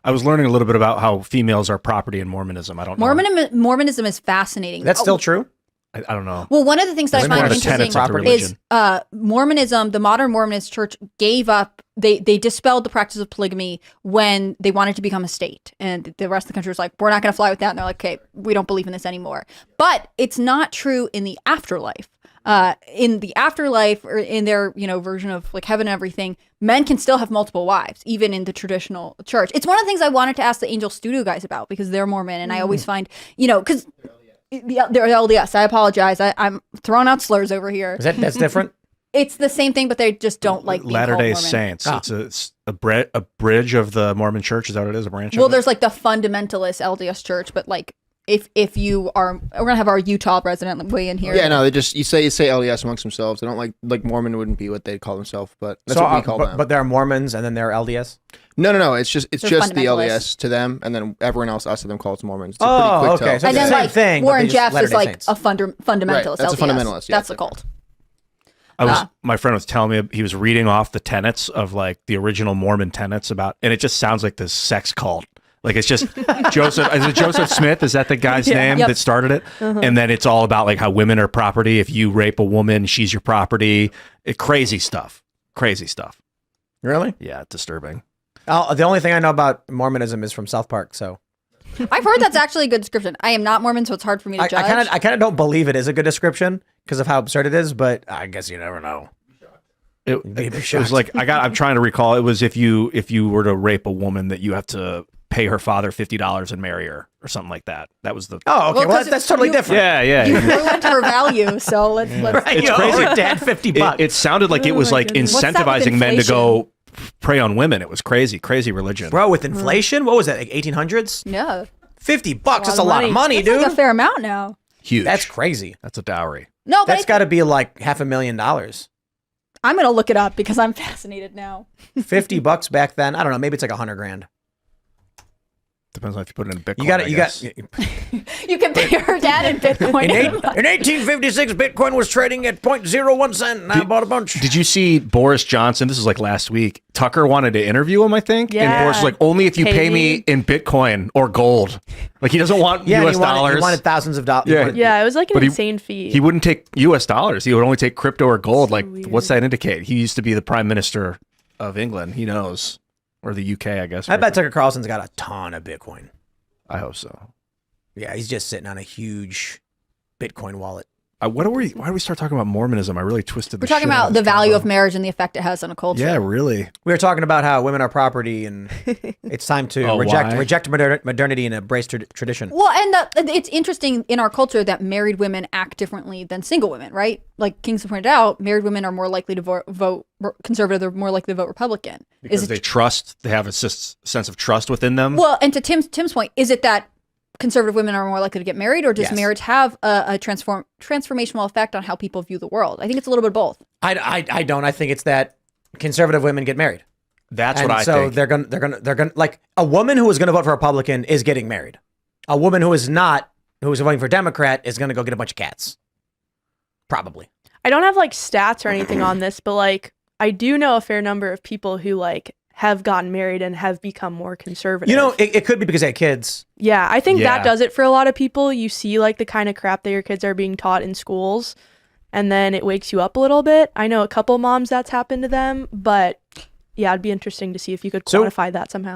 I was learning a little bit about how females are property in Mormonism. I don't know. Mormonism is fascinating. That's still true? I don't know. Well, one of the things that I find interesting is Mormonism, the modern Mormonist church gave up, they dispelled the practice of polygamy when they wanted to become a state. And the rest of the country was like, we're not going to fly with that. And they're like, okay, we don't believe in this anymore. But it's not true in the afterlife. In the afterlife, or in their version of like heaven and everything, men can still have multiple wives, even in the traditional church. It's one of the things I wanted to ask the Angel Studio guys about, because they're Mormon, and I always find, because they're LDS. I apologize. I'm throwing out slurs over here. That's different? It's the same thing, but they just don't like being Latter-day called Mormon. Saints. It's a bridge of the Mormon church. Is that what it is? A branch? Well, there's like the fundamentalist LDS church, but like if you are, we're gonna have our Utah resident weigh in here. Yeah, no, they just you say LDS amongst themselves. They don't like Mormon wouldn't be what they'd call themselves, but that's what we call them. But there are Mormons and then there are LDS. No. It's just the LDS to them, and then everyone else, us to them, calls Mormons. It's okay. So and then same thing. Warren Jeffs is like Saints. a fundamentalist. Right, that's LDS. a fundamentalist. Yeah, That's a cult. My friend was telling me he was reading off the tenets of like the original Mormon tenets about, and it just sounds like this sex cult. Like it's just Joseph. Is it Joseph Smith? Is that the guy's name that started it? And then it's all about like how women are property. If you rape a woman, she's your property. Crazy stuff. Crazy stuff. Really? Yeah, disturbing. The only thing I know about Mormonism is from South Park. So I've heard that's actually a good description. I am not Mormon, so it's hard for me to judge. I kind of don't believe it is a good description because of how absurd it is. But I guess you never know. It was like I'm trying to recall. It was if you were to rape a woman, that you have to pay her father $50 and marry her or something like that. That was the. Oh, okay. Well, that's totally different. Yeah. You ruined her value, so let's. Right, it's crazy. Dad, $50. It sounded like it was like incentivizing men to go prey on women. It was crazy religion. Bro, with inflation, what was that? Like 1800s? Yeah. $50. That's a lot of money, dude. Like a fair amount now. Huge. That's crazy. That's a dowry. No, but that's got to be like $500,000. I'm gonna look it up because I'm fascinated now. $50 back then. I don't know. Maybe it's like $100,000. Depends on if you put it in Bitcoin. You can pay her dad in Bitcoin. In 1856, Bitcoin was trading at 0.01 cent, and I bought a bunch. Did you see Boris Johnson? This is like last week. Tucker wanted to interview him, I think. Yeah. And Boris was like, only if you pay me in Bitcoin or gold. Like he doesn't want US dollars. He wanted thousands of dollars. Yeah, it was like an insane fee. He wouldn't take US dollars. He would only take crypto or gold. Like, what's that indicate? He used to be the prime minister of England. He knows. Or the UK, I guess. I bet Tucker Carlson's got a ton of Bitcoin. I hope so. Yeah, he's just sitting on a huge Bitcoin wallet. Why do we start talking about Mormonism? I really twisted the We're talking about the value of marriage and the effect it has on a culture. Yeah, really. We were talking about how women are property and it's time to reject modernity and embrace tradition. Well, and it's interesting in our culture that married women act differently than single women, right? Like Kingsley pointed out, married women are more likely to vote conservative, they're more likely to vote Republican. Because they have a sense of trust within them. Well, and to Tim's point, is it that conservative women are more likely to get married, or does marriage have a transformational effect on how people view the world? I think it's a little bit of both. I don't. I think it's that conservative women get married. That's what I think. So they're gonna like a woman who is gonna vote for Republican is getting married. A woman who is not, who is voting for Democrat, is gonna go get a bunch of cats. Probably. I don't have like stats or anything on this, but like I do know a fair number of people who like have gotten married and have become more conservative. You know, it could be because they had kids. Yeah, I think that does it for a lot of people. You see like the kind of crap that your kids are being taught in schools, and then it wakes you up a little bit. I know a couple moms that's happened to them, but yeah, it'd be interesting to see if you could quantify that somehow.